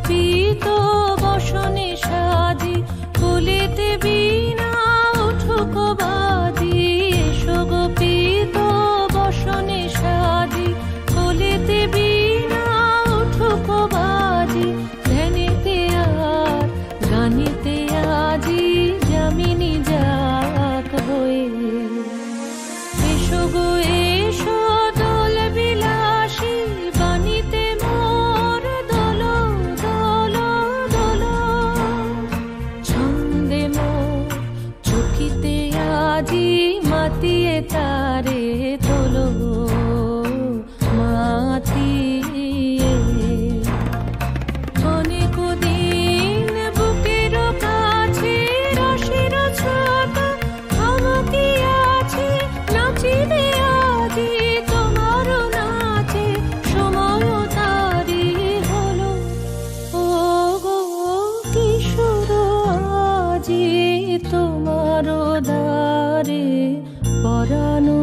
পীত বসনে সাজি কুলিতে বীণা উঠুক বাজি। এসো গো পীত বসনে সাজি কুলিতে বীণা উঠুক বাজি। ধ্যানেতে আর গানেতে আজি যামিনী যাক হয়ে। এসো গো এসো দোল বিলাসী বাণীতে মোর দোল দোল দোল। ছন্দে মোর চকিতে আজি মাতিয়ে তারে তোলো মাতিয়ে। অনেক দিন বুকের কাছে রসের ছোট আমাকিয়াছে নাচিবে আজি তোমার নাচে সময় তারি হলো। ও গো কিশোর আজি তোমার দ্বারে পরানো